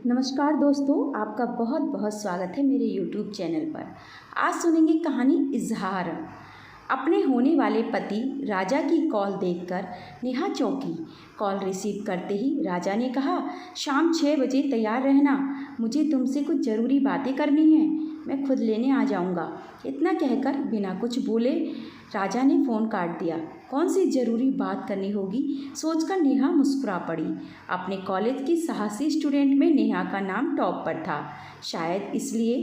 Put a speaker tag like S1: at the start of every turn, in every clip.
S1: नमस्कार दोस्तों, आपका बहुत बहुत स्वागत है मेरे YouTube चैनल पर। आज सुनेंगे कहानी इजहार। अपने होने वाले पति राजा की कॉल देखकर नेहा चौंकी। कॉल रिसीव करते ही राजा ने कहा, शाम 6 बजे तैयार रहना, मुझे तुमसे कुछ ज़रूरी बातें करनी हैं, मैं खुद लेने आ जाऊंगा। इतना कहकर बिना कुछ बोले राजा ने फ़ोन काट दिया। कौन सी ज़रूरी बात करनी होगी सोचकर नेहा मुस्कुरा पड़ी। अपने कॉलेज की साहसी स्टूडेंट में नेहा का नाम टॉप पर था। शायद इसलिए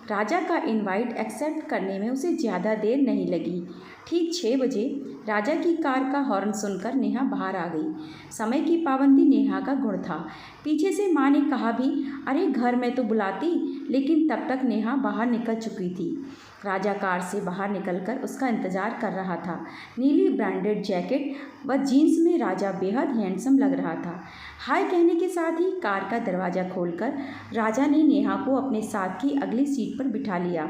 S1: राजा का इनवाइट एक्सेप्ट करने में उसे ज़्यादा देर नहीं लगी। ठीक 6 बजे राजा की कार का हॉर्न सुनकर नेहा बाहर आ गई। समय की पाबंदी नेहा का गुण था। पीछे से माँ ने कहा भी, अरे घर में तो बुलाती, लेकिन तब तक नेहा बाहर निकल चुकी थी। राजा कार से बाहर निकलकर उसका इंतजार कर रहा था। नीली ब्रांडेड जैकेट व जीन्स में राजा बेहद हैंडसम लग रहा था। हाय कहने के साथ ही कार का दरवाज़ा खोलकर राजा ने नेहा को अपने साथ की अगली सीट पर बिठा लिया।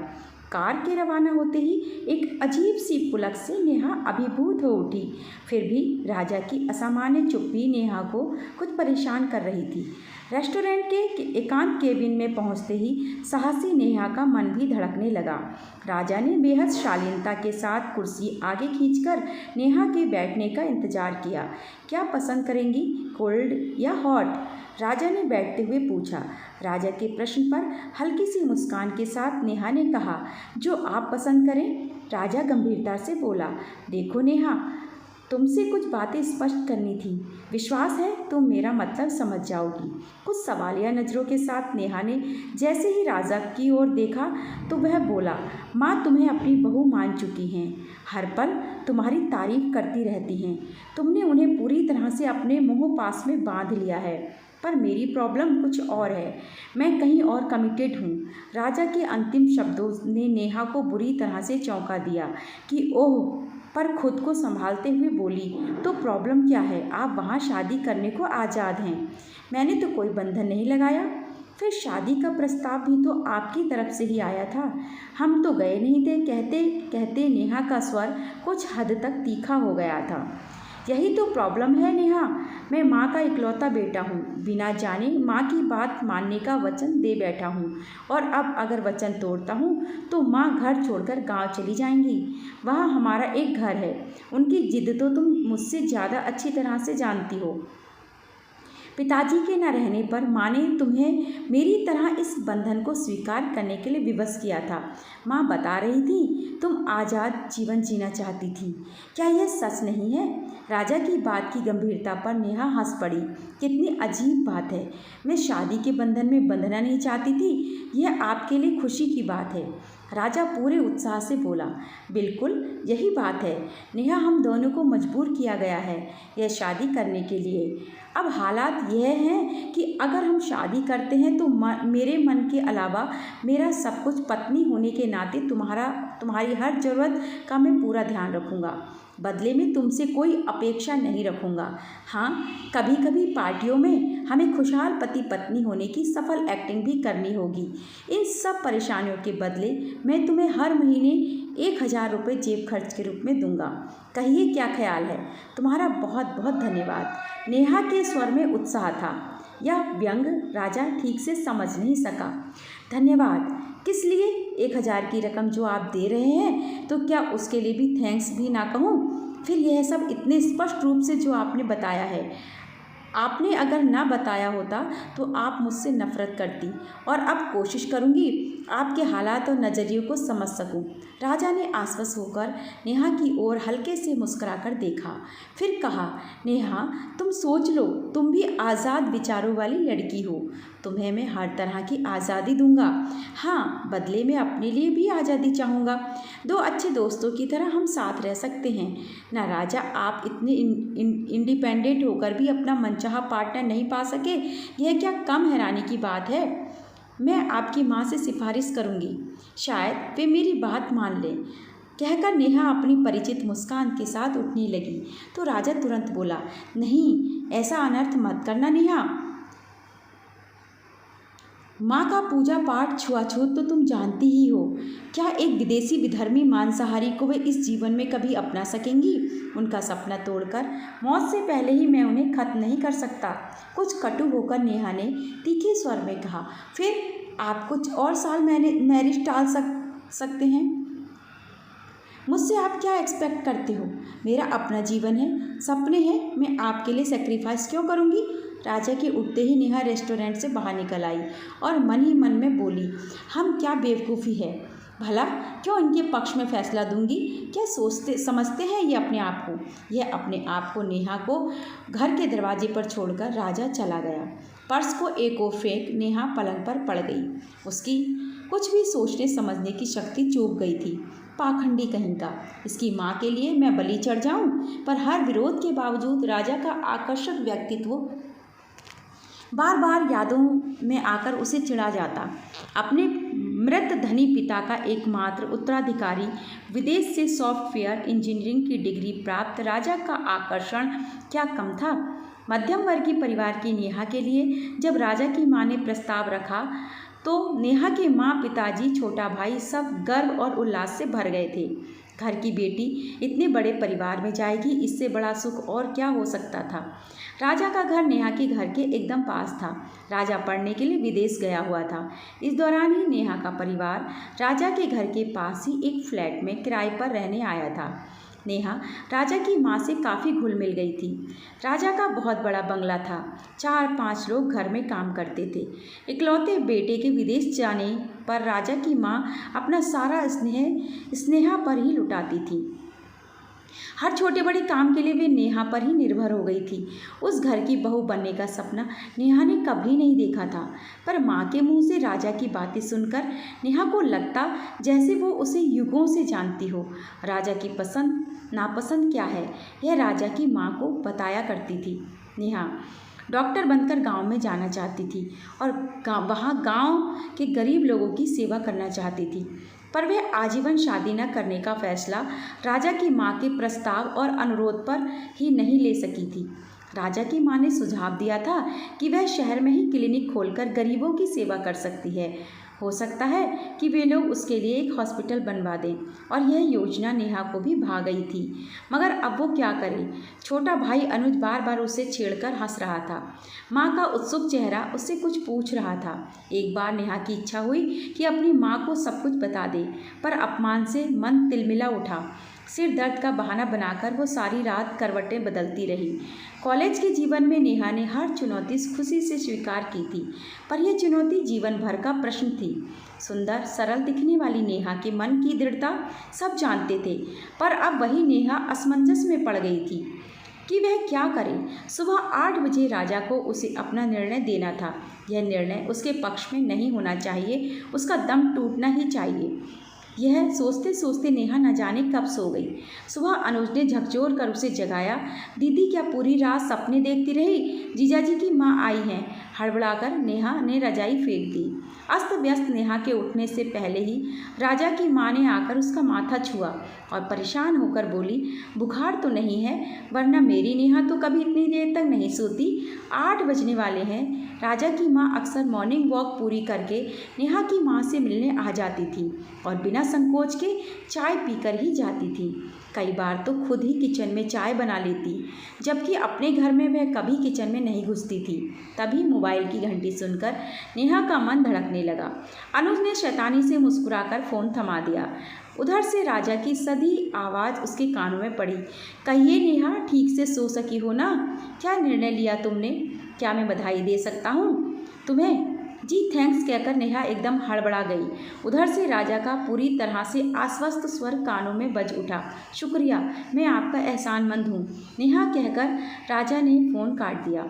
S1: कार के रवाना होते ही एक अजीब सी पुलक से नेहा अभिभूत हो उठी। फिर भी राजा की असामान्य चुप्पी नेहा को कुछ परेशान कर रही थी। रेस्टोरेंट के एकांत केबिन में पहुंचते ही साहसी नेहा का मन भी धड़कने लगा। राजा ने बेहद शालीनता के साथ कुर्सी आगे खींचकर नेहा के बैठने का इंतजार किया। क्या पसंद करेंगी, कोल्ड या हॉट? राजा ने बैठते हुए पूछा। राजा के प्रश्न पर हल्की सी मुस्कान के साथ नेहा ने कहा, जो आप पसंद करें। राजा गंभीरता से बोला, देखो नेहा, तुमसे कुछ बातें स्पष्ट करनी थी। विश्वास है तुम मेरा मतलब समझ जाओगी। कुछ सवालिया नज़रों के साथ नेहा ने जैसे ही राजा की ओर देखा तो वह बोला, माँ तुम्हें अपनी बहू मान चुकी हैं, हर पल तुम्हारी तारीफ करती रहती हैं। तुमने उन्हें पूरी तरह से अपने मुँह पास में बांध लिया है। पर मेरी प्रॉब्लम कुछ और है, मैं कहीं और कमिटेड हूँ। राजा के अंतिम शब्दों ने नेहा को बुरी तरह से चौंका दिया कि ओह, पर खुद को संभालते हुए बोली, तो प्रॉब्लम क्या है? आप वहाँ शादी करने को आज़ाद हैं, मैंने तो कोई बंधन नहीं लगाया। फिर शादी का प्रस्ताव भी तो आपकी तरफ से ही आया था, हम तो गए नहीं थे। कहते कहते नेहा का स्वर कुछ हद तक तीखा हो गया था। यही तो प्रॉब्लम है नेहा, मैं माँ का इकलौता बेटा हूँ, बिना जाने माँ की बात मानने का वचन दे बैठा हूँ, और अब अगर वचन तोड़ता हूँ तो माँ घर छोड़कर गांव चली जाएंगी। वहाँ हमारा एक घर है, उनकी जिद तो तुम मुझसे ज़्यादा अच्छी तरह से जानती हो। पिताजी के न रहने पर माँ ने तुम्हें मेरी तरह इस बंधन को स्वीकार करने के लिए विवश किया था। माँ बता रही थी तुम आज़ाद जीवन जीना चाहती थी, क्या यह सच नहीं है? राजा की बात की गंभीरता पर नेहा हंस पड़ी। कितनी अजीब बात है, मैं शादी के बंधन में बंधना नहीं चाहती थी, यह आपके लिए खुशी की बात है। राजा पूरे उत्साह से बोला, बिल्कुल यही बात है नेहा, हम दोनों को मजबूर किया गया है यह शादी करने के लिए। अब हालात यह हैं कि अगर हम शादी करते हैं तो मेरे मन के अलावा मेरा सब कुछ पत्नी होने के नाते तुम्हारी हर ज़रूरत का मैं पूरा ध्यान रखूँगा। बदले में तुमसे कोई अपेक्षा नहीं रखूँगा। हाँ, कभी कभी पार्टियों में हमें खुशहाल पति पत्नी होने की सफल एक्टिंग भी करनी होगी। इन सब परेशानियों के बदले मैं तुम्हें हर महीने 1000 रुपये जेब खर्च के रूप में दूंगा। कहिए क्या ख्याल है? तुम्हारा बहुत बहुत धन्यवाद। नेहा के स्वर में उत्साह था। यह व्यंग राजा ठीक से समझ नहीं सका। धन्यवाद किस लिए? 1000 की रकम जो आप दे रहे हैं, तो क्या उसके लिए भी थैंक्स भी ना कहूँ? फिर यह सब इतने स्पष्ट रूप से जो आपने बताया है, आपने अगर ना बताया होता तो आप मुझसे नफरत करती, और अब कोशिश करूंगी आपके हालात और नज़रियों को समझ सकूं। राजा ने आश्वस्त होकर नेहा की ओर हल्के से मुस्कुराकर देखा। फिर कहा, नेहा तुम सोच लो, तुम भी आज़ाद विचारों वाली लड़की हो, तुम्हें मैं हर तरह की आज़ादी दूंगा। हाँ, बदले में अपने लिए भी आज़ादी चाहूँगा। दो अच्छे दोस्तों की तरह हम साथ रह सकते हैं ना। राजा, आप इतने इंडिपेंडेंट होकर भी अपना मनचाहा पार्टनर नहीं पा सके, यह क्या कम हैरानी की बात है? मैं आपकी माँ से सिफारिश करूँगी, शायद वे मेरी बात मान लें। कहकर नेहा अपनी परिचित मुस्कान के साथ उठने लगी तो राजा तुरंत बोला, नहीं, ऐसा अनर्थ मत करना नेहा। माँ का पूजा पाठ छुआछूत तो तुम जानती ही हो। क्या एक विदेशी विधर्मी मांसाहारी को वे इस जीवन में कभी अपना सकेंगी? उनका सपना तोड़कर मौत से पहले ही मैं उन्हें खत्म नहीं कर सकता। कुछ कटु होकर नेहा ने तीखे स्वर में कहा। फिर आप कुछ और साल मैरिज टाल सकते हैं। मुझसे आप क्या एक्सपेक्ट करते हो? मेरा अपना जीवन है, सपने हैं, मैं आपके लिए सेक्रीफाइस क्यों करूँगी? राजा के उठते ही नेहा रेस्टोरेंट से बाहर निकल आई और मन ही मन में बोली, हम क्या बेवकूफ़ी है भला, क्यों इनके पक्ष में फैसला दूंगी? क्या समझते हैं ये अपने आप को? यह अपने आप को नेहा को घर के दरवाजे पर छोड़कर राजा चला गया। पर्स को एक ओर फेंक नेहा पलंग पर पड़ गई। उसकी कुछ भी सोचने समझने की शक्ति चूक गई थी। पाखंडी कहीं का, इसकी माँ के लिए मैं बलि चढ़ जाऊं? पर हर विरोध के बावजूद राजा का आकर्षक व्यक्तित्व बार बार यादों में आकर उसे चिढ़ा जाता। अपने मृत धनी पिता का एकमात्र उत्तराधिकारी, विदेश से सॉफ्टवेयर इंजीनियरिंग की डिग्री प्राप्त राजा का आकर्षण क्या कम था? मध्यम वर्गीय परिवार की नेहा के लिए जब राजा की मां ने प्रस्ताव रखा तो नेहा के माँ, पिताजी, छोटा भाई सब गर्व और उल्लास से भर गए थे। घर की बेटी इतने बड़े परिवार में जाएगी, इससे बड़ा सुख और क्या हो सकता था। राजा का घर नेहा के घर के एकदम पास था। राजा पढ़ने के लिए विदेश गया हुआ था। इस दौरान ही नेहा का परिवार राजा के घर के पास ही एक फ्लैट में किराए पर रहने आया था। नेहा राजा की माँ से काफ़ी घुल मिल गई थी। राजा का बहुत बड़ा बंगला था। 4-5 लोग घर में काम करते थे। इकलौते बेटे के विदेश जाने पर राजा की माँ अपना सारा स्नेहा पर ही लुटाती थी। हर छोटे बड़े काम के लिए वे नेहा पर ही निर्भर हो गई थी। उस घर की बहू बनने का सपना नेहा ने कभी नहीं देखा था, पर माँ के मुंह से राजा की बातें सुनकर नेहा को लगता जैसे वो उसे युगों से जानती हो। राजा की पसंद नापसंद क्या है, यह राजा की माँ को बताया करती थी। नेहा डॉक्टर बनकर गांव में जाना चाहती थी और वहाँ गांव के गरीब लोगों की सेवा करना चाहती थी, पर वह आजीवन शादी न करने का फैसला राजा की माँ के प्रस्ताव और अनुरोध पर ही नहीं ले सकी थी। राजा की माँ ने सुझाव दिया था कि वह शहर में ही क्लिनिक खोलकर गरीबों की सेवा कर सकती है। हो सकता है कि वे लोग उसके लिए एक हॉस्पिटल बनवा दें, और यह योजना नेहा को भी भा गई थी। मगर अब वो क्या करे? छोटा भाई अनुज बार बार उसे छेड़कर हंस रहा था। माँ का उत्सुक चेहरा उससे कुछ पूछ रहा था। एक बार नेहा की इच्छा हुई कि अपनी माँ को सब कुछ बता दे, पर अपमान से मन तिलमिला उठा। सिर दर्द का बहाना बनाकर वो सारी रात करवटें बदलती रही। कॉलेज के जीवन में नेहा ने हर चुनौती खुशी से स्वीकार की थी, पर यह चुनौती जीवन भर का प्रश्न थी। सुंदर सरल दिखने वाली नेहा के मन की दृढ़ता सब जानते थे, पर अब वही नेहा असमंजस में पड़ गई थी कि वह क्या करे। सुबह 8 बजे राजा को उसे अपना निर्णय देना था। यह निर्णय उसके पक्ष में नहीं होना चाहिए, उसका दम टूटना ही चाहिए। यह सोचते सोचते नेहा न जाने कब सो गई। सुबह अनुज ने झकझोर कर उसे जगाया। दीदी क्या पूरी रात सपने देखती रही? जीजाजी की माँ आई हैं। हड़बड़ाकर नेहा ने रजाई फेंक दी। अस्त व्यस्त नेहा के उठने से पहले ही राजा की माँ ने आकर उसका माथा छुआ और परेशान होकर बोली, बुखार तो नहीं है? वरना मेरी नेहा तो कभी इतनी देर तक नहीं सोती। 8 बजने वाले हैं। राजा की माँ अक्सर मॉर्निंग वॉक पूरी करके नेहा की माँ से मिलने आ जाती थी और बिना संकोच के चाय पीकर ही जाती थी। कई बार तो खुद ही किचन में चाय बना लेती, जबकि अपने घर में वह कभी किचन में नहीं घुसती थी। तभी मोबाइल की घंटी सुनकर नेहा का मन धड़कने लगा। अनुज ने शैतानी से मुस्कुराकर फ़ोन थमा दिया। उधर से राजा की सधी आवाज़ उसके कानों में पड़ी। कहिए नेहा, ठीक से सो सकी हो ना? क्या निर्णय लिया तुमने? क्या मैं बधाई दे सकता हूँ तुम्हें? जी थैंक्स कहकर नेहा एकदम हड़बड़ा गई। उधर से राजा का पूरी तरह से आश्वस्त स्वर कानों में बज उठा। शुक्रिया, मैं आपका एहसानमंद हूँ, नेहा कहकर राजा ने फ़ोन काट दिया।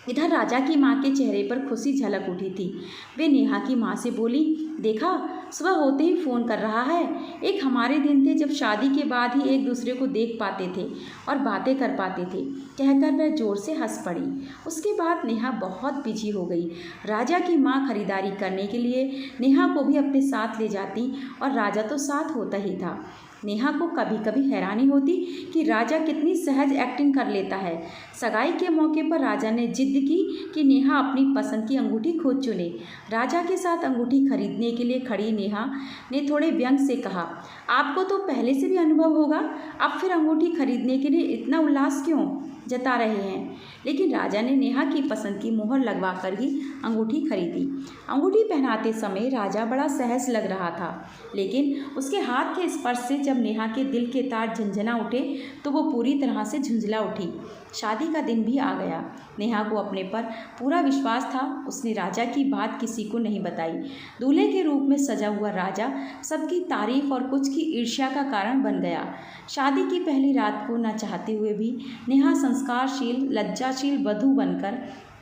S1: इधर राजा की माँ के चेहरे पर खुशी झलक उठी थी। वे नेहा की माँ से बोली, देखा सुबह होते ही फ़ोन कर रहा है। एक हमारे दिन थे जब शादी के बाद ही एक दूसरे को देख पाते थे और बातें कर पाते थे, कहकर वह ज़ोर से हंस पड़ी। उसके बाद नेहा बहुत बिजी हो गई। राजा की माँ खरीदारी करने के लिए नेहा को भी अपने साथ ले जाती और राजा तो साथ होता ही था। नेहा को कभी कभी हैरानी होती कि राजा कितनी सहज एक्टिंग कर लेता है। सगाई के मौके पर राजा ने जिद की कि नेहा अपनी पसंद की अंगूठी खुद चुने। राजा के साथ अंगूठी खरीदने के लिए खड़ी नेहा ने थोड़े व्यंग से कहा, आपको तो पहले से भी अनुभव होगा, अब फिर अंगूठी खरीदने के लिए इतना उल्लास क्यों जता रहे हैं। लेकिन राजा ने नेहा की पसंद की मोहर लगवा कर ही अंगूठी खरीदी। अंगूठी पहनाते समय राजा बड़ा सहज लग रहा था, लेकिन उसके हाथ के स्पर्श से जब नेहा के दिल के तार झंझना उठे तो वो पूरी तरह से झुंझला उठी। शादी का दिन भी आ गया। नेहा को अपने पर पूरा विश्वास था। उसने राजा की बात किसी को नहीं बताई। दूल्हे के रूप में सजा हुआ राजा सबकी तारीफ और कुछ की ईर्ष्या का कारण बन गया। शादी की पहली रात को न चाहते हुए भी नेहा संस्कारशील लज्जाशील वधू बनकर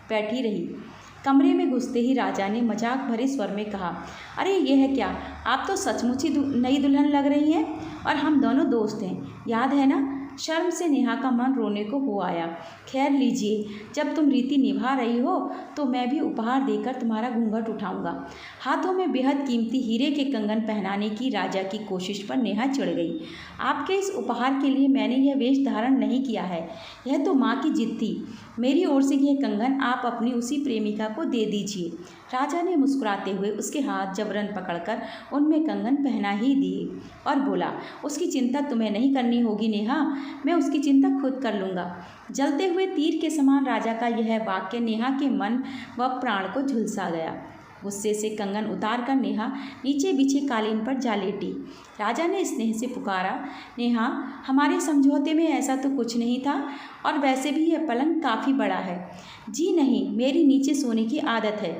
S1: बैठी रही। कमरे में घुसते ही राजा ने मजाक भरे स्वर में कहा, अरे ये है क्या, आप तो सचमुच ही नई दुल्हन लग रही हैं और हम दोनों दोस्त हैं, याद है ना। शर्म से नेहा का मन रोने को हो आया। खैर लीजिए, जब तुम रीति निभा रही हो तो मैं भी उपहार देकर तुम्हारा घूंघट उठाऊंगा। हाथों में बेहद कीमती हीरे के कंगन पहनाने की राजा की कोशिश पर नेहा चिढ़ गई। आपके इस उपहार के लिए मैंने यह वेश धारण नहीं किया है, यह तो माँ की जिद थी। मेरी ओर से यह कंगन आप अपनी उसी प्रेमिका को दे दीजिए। राजा ने मुस्कुराते हुए उसके हाथ जबरन पकड़कर उनमें कंगन पहना ही दिए और बोला, उसकी चिंता तुम्हें नहीं करनी होगी नेहा, मैं उसकी चिंता खुद कर लूँगा। जलते हुए तीर के समान राजा का यह वाक्य नेहा के मन व प्राण को झुलसा गया। गुस्से से कंगन उतार कर नेहा नीचे बिछे कालीन पर जा लेटी। राजा ने स्नेह से पुकारा, नेहा, हमारे समझौते में ऐसा तो कुछ नहीं था, और वैसे भी यह पलंग काफ़ी बड़ा है। जी नहीं, मेरी नीचे सोने की आदत है,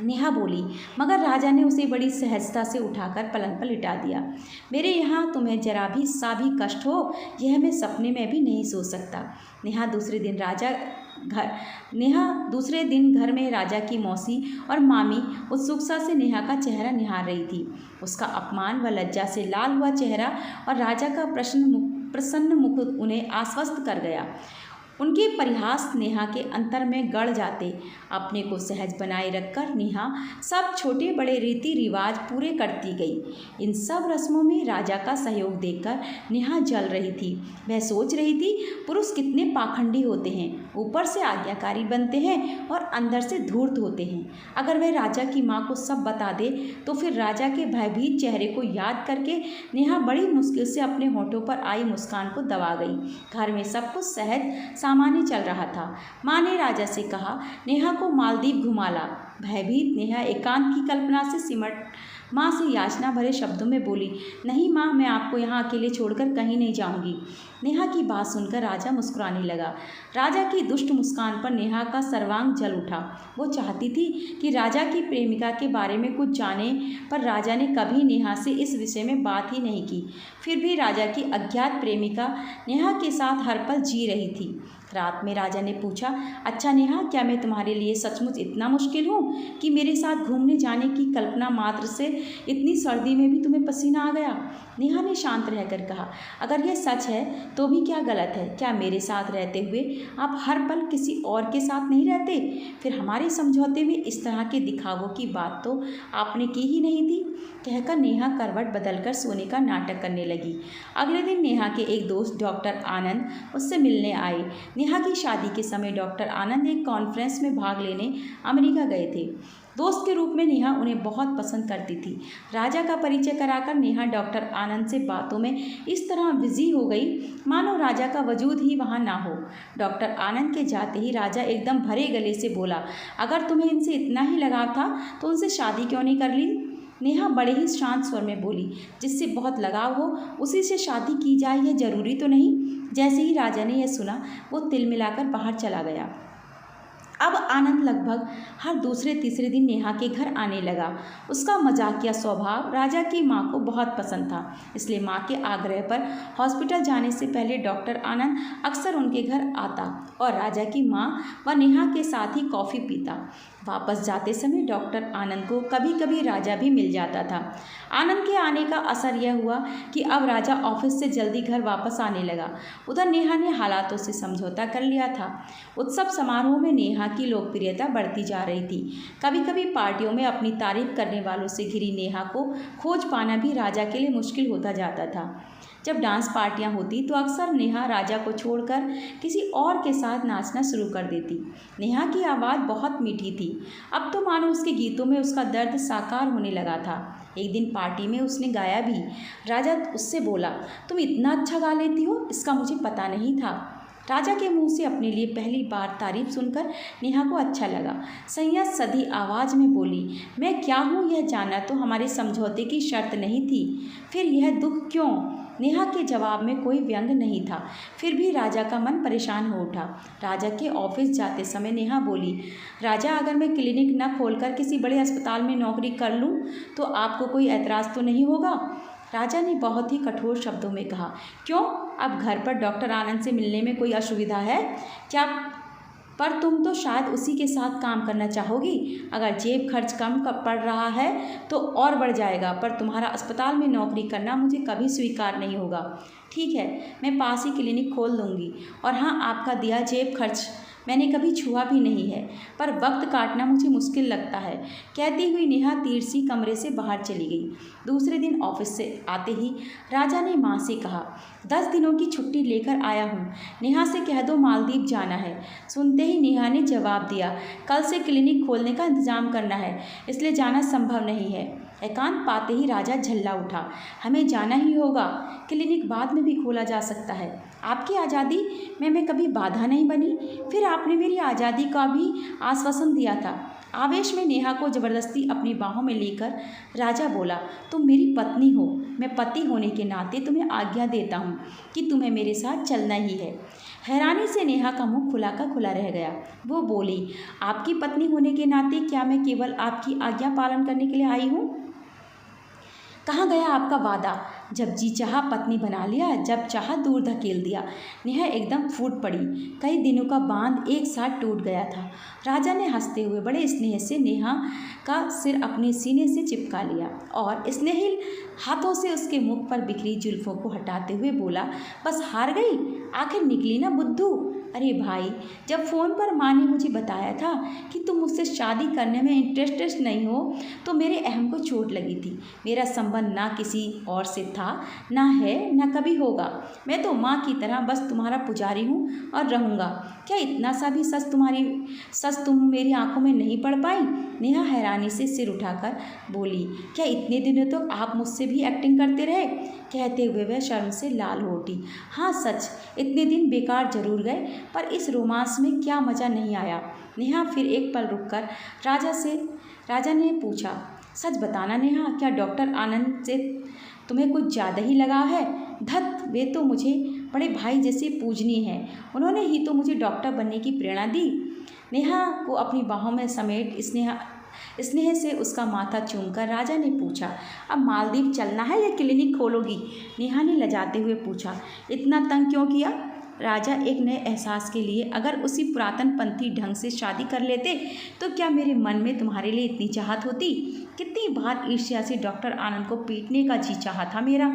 S1: नेहा बोली, मगर राजा ने उसे बड़ी सहजता से उठाकर पलंग पर लिटा दिया। मेरे यहाँ तुम्हें जरा भी सा भी कष्ट हो, यह मैं सपने में भी नहीं सोच सकता। नेहा दूसरे दिन घर में राजा की मौसी और मामी उत्सुकता से नेहा का चेहरा निहार रही थी। उसका अपमान व लज्जा से लाल हुआ चेहरा और राजा का प्रसन्न मुख उन्हें आश्वस्त कर गया। उनके परिहास नेहा के अंतर में गड़ जाते। अपने को सहज बनाए रखकर नेहा सब छोटे बड़े रीति रिवाज पूरे करती गई। इन सब रस्मों में राजा का सहयोग देखकर नेहा जल रही थी। वह सोच रही थी, पुरुष कितने पाखंडी होते हैं, ऊपर से आज्ञाकारी बनते हैं और अंदर से धूर्त होते हैं। अगर वह राजा की माँ को सब बता दे तो फिर राजा के भयभीत चेहरे को याद करके नेहा बड़ी मुश्किल से अपने होठों पर आई मुस्कान को दबा गई। घर में सब कुछ सहज सामान्य चल रहा था। माँ ने राजा से कहा, नेहा को मालदीव घुमा ला। भयभीत नेहा एकांत की कल्पना से सिमट माँ से याचना भरे शब्दों में बोली, नहीं माँ, मैं आपको यहाँ अकेले छोड़कर कहीं नहीं जाऊँगी। नेहा की बात सुनकर राजा मुस्कुराने लगा। राजा की दुष्ट मुस्कान पर नेहा का सर्वांग जल उठा। वो चाहती थी कि राजा की प्रेमिका के बारे में कुछ जाने, पर राजा ने कभी नेहा से इस विषय में बात ही नहीं की। फिर भी राजा की अज्ञात प्रेमिका नेहा के साथ हर पल जी रही थी। रात में राजा ने पूछा, अच्छा नेहा, क्या मैं तुम्हारे लिए सचमुच इतना मुश्किल हूँ कि मेरे साथ घूमने जाने की कल्पना मात्र से इतनी सर्दी में भी तुम्हें पसीना आ गया। नेहा ने शांत रहकर कहा, अगर यह सच है तो भी क्या गलत है। क्या मेरे साथ रहते हुए आप हर पल किसी और के साथ नहीं रहते? फिर हमारे समझौते में इस तरह के दिखावों की बात तो आपने की ही नहीं थी। कहकर नेहा करवट बदलकर सोने का नाटक करने लगी। अगले दिन नेहा के एक दोस्त डॉक्टर आनंद उससे मिलने आए। नेहा की शादी के समय डॉक्टर आनंद एक कॉन्फ्रेंस में भाग लेने अमेरिका गए थे। दोस्त के रूप में नेहा उन्हें बहुत पसंद करती थी। राजा का परिचय कराकर नेहा डॉक्टर आनंद से बातों में इस तरह बिजी हो गई मानो राजा का वजूद ही वहाँ ना हो। डॉक्टर आनंद के जाते ही राजा एकदम भरे गले से बोला, अगर तुम्हें इनसे इतना ही लगाव था तो उनसे शादी क्यों नहीं कर ली? नेहा बड़े ही शांत स्वर में बोली, जिससे बहुत लगाव हो उसी से शादी की जाए, यह जरूरी तो नहीं। जैसे ही राजा ने यह सुना वो तिल मिलाकर बाहर चला गया। अब आनंद लगभग हर दूसरे तीसरे दिन नेहा के घर आने लगा। उसका मजाकिया स्वभाव राजा की माँ को बहुत पसंद था, इसलिए माँ के आग्रह पर हॉस्पिटल जाने से पहले डॉक्टर आनंद अक्सर उनके घर आता और राजा की माँ व नेहा के साथ ही कॉफ़ी पीता। वापस जाते समय डॉक्टर आनंद को कभी कभी राजा भी मिल जाता था। आनंद के आने का असर यह हुआ कि अब राजा ऑफिस से जल्दी घर वापस आने लगा। उधर नेहा ने हालातों से समझौता कर लिया था। उत्सव समारोह में नेहा की लोकप्रियता बढ़ती जा रही थी। कभी कभी पार्टियों में अपनी तारीफ करने वालों से घिरी नेहा को खोज पाना भी राजा के लिए मुश्किल होता जाता था। जब डांस पार्टियां होती तो अक्सर नेहा राजा को छोड़कर किसी और के साथ नाचना शुरू कर देती। नेहा की आवाज़ बहुत मीठी थी, अब तो मानो उसके गीतों में उसका दर्द साकार होने लगा था। एक दिन पार्टी में उसने गाया भी। राजा उससे बोला, तुम इतना अच्छा गा लेती हो, इसका मुझे पता नहीं था। राजा के मुंह से अपने लिए पहली बार तारीफ सुनकर नेहा को अच्छा लगा। सैया सधी आवाज़ में बोली, मैं क्या हूँ यह जानना तो हमारे समझौते की शर्त नहीं थी, फिर यह दुख क्यों? नेहा के जवाब में कोई व्यंग नहीं था, फिर भी राजा का मन परेशान हो उठा। राजा के ऑफिस जाते समय नेहा बोली, राजा अगर मैं क्लिनिक न खोलकर किसी बड़े अस्पताल में नौकरी कर लूँ तो आपको कोई ऐतराज़ तो नहीं होगा? राजा ने बहुत ही कठोर शब्दों में कहा, क्यों? अब घर पर डॉक्टर आनंद से मिलने में कोई असुविधा है क्या? पर तुम तो शायद उसी के साथ काम करना चाहोगी। अगर जेब खर्च कम पड़ रहा है तो और बढ़ जाएगा, पर तुम्हारा अस्पताल में नौकरी करना मुझे कभी स्वीकार नहीं होगा। ठीक है, मैं पास ही क्लिनिक खोल दूँगी। और हाँ, आपका दिया जेब खर्च मैंने कभी छुआ भी नहीं है, पर वक्त काटना मुझे मुश्किल लगता है। कहती हुई नेहा तीर-सी कमरे से बाहर चली गई। दूसरे दिन ऑफिस से आते ही राजा ने माँ से कहा, 10 दिनों की छुट्टी लेकर आया हूँ, नेहा से कह दो मालदीव जाना है। सुनते ही नेहा ने जवाब दिया, कल से क्लिनिक खोलने का इंतजाम करना है, इसलिए जाना संभव नहीं है। एकांत पाते ही राजा झल्ला उठा, हमें जाना ही होगा, क्लिनिक बाद में भी खोला जा सकता है। आपकी आज़ादी में मैं कभी बाधा नहीं बनी, फिर आपने मेरी आज़ादी का भी आश्वासन दिया था। आवेश में नेहा को जबरदस्ती अपनी बाहों में लेकर राजा बोला, तुम मेरी पत्नी हो, मैं पति होने के नाते तुम्हें आज्ञा देता हूँ कि तुम्हें मेरे साथ चलना ही है। हैरानी से नेहा का मुंह खुला का खुला रह गया। वो बोली, आपकी पत्नी होने के नाते क्या मैं केवल आपकी आज्ञा पालन करने के लिए आई हूँ? कहाँ गया आपका वादा? जब जी चाहा पत्नी बना लिया, जब चाहा दूर धकेल दिया। नेहा एकदम फूट पड़ी। कई दिनों का बांध एक साथ टूट गया था। राजा ने हंसते हुए बड़े स्नेह से नेहा का सिर अपने सीने से चिपका लिया और स्नेहिल हाथों से उसके मुख पर बिखरी जुल्फों को हटाते हुए बोला, बस हार गई? आखिर निकली ना बुद्धू। अरे भाई, जब फ़ोन पर माँ ने मुझे बताया था कि तुम मुझसे शादी करने में इंटरेस्टेड नहीं हो तो मेरे अहम को चोट लगी थी। मेरा संबंध ना किसी और से था, ना है, ना कभी होगा। मैं तो माँ की तरह बस तुम्हारा पुजारी हूँ और रहूँगा। क्या इतना सा भी सच तुम मेरी आंखों में नहीं पड़ पाई? नेहा हैरानी से सिर उठाकर बोली, क्या इतने दिनों तक तो आप मुझसे भी एक्टिंग करते रहे? कहते हुए वह शर्म से लाल हो उठी। हाँ सच, इतने दिन बेकार जरूर गए, पर इस रोमांस में क्या मज़ा नहीं आया। नेहा फिर एक पल रुककर राजा ने पूछा, सच बताना नेहा, क्या डॉक्टर आनंद से तुम्हें कुछ ज़्यादा ही लगाव है? धत, वे तो मुझे बड़े भाई जैसे पूजनीय हैं, उन्होंने ही तो मुझे डॉक्टर बनने की प्रेरणा दी। नेहा को अपनी बाहों में समेट स्नेह से उसका माथा चूमकर राजा ने पूछा, अब मालदीव चलना है या क्लिनिक खोलोगी? नेहा ने लजाते हुए पूछा, इतना तंग क्यों किया? राजा एक नए एहसास के लिए अगर उसी पुरातन पंथी ढंग से शादी कर लेते तो क्या मेरे मन में तुम्हारे लिए इतनी चाहत होती? कितनी बार ईर्ष्या से डॉक्टर आनंद को पीटने का जी चाहा था मेरा।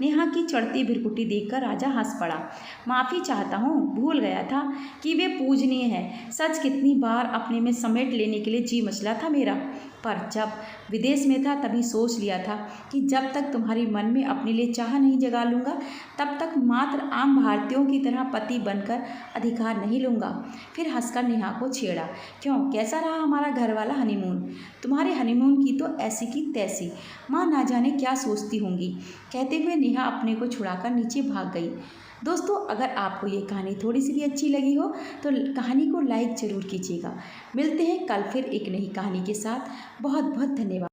S1: नेहा की चढ़ती भिरकुटी देखकर राजा हंस पड़ा। माफ़ी चाहता हूँ, भूल गया था कि वे पूजनीय हैं। सच कितनी बार अपने में समेट लेने के लिए जी मचला था मेरा, पर जब विदेश में था तभी सोच लिया था कि जब तक तुम्हारे मन में अपने लिए चाह नहीं जगा लूँगा तब तक मात्र आम भारतीयों की तरह पति बनकर अधिकार नहीं लूँगा। फिर हंसकर नेहा को छेड़ा, क्यों, कैसा रहा हमारा घर वाला हनीमून? तुम्हारे हनीमून की तो ऐसी की तैसी, माँ ना जाने क्या सोचती होंगी। कहते हुए नेहा अपने को छुड़ाकर नीचे भाग गई। दोस्तों, अगर आपको ये कहानी थोड़ी सी भी अच्छी लगी हो तो कहानी को लाइक ज़रूर कीजिएगा। मिलते हैं कल फिर एक नई कहानी के साथ। बहुत बहुत धन्यवाद।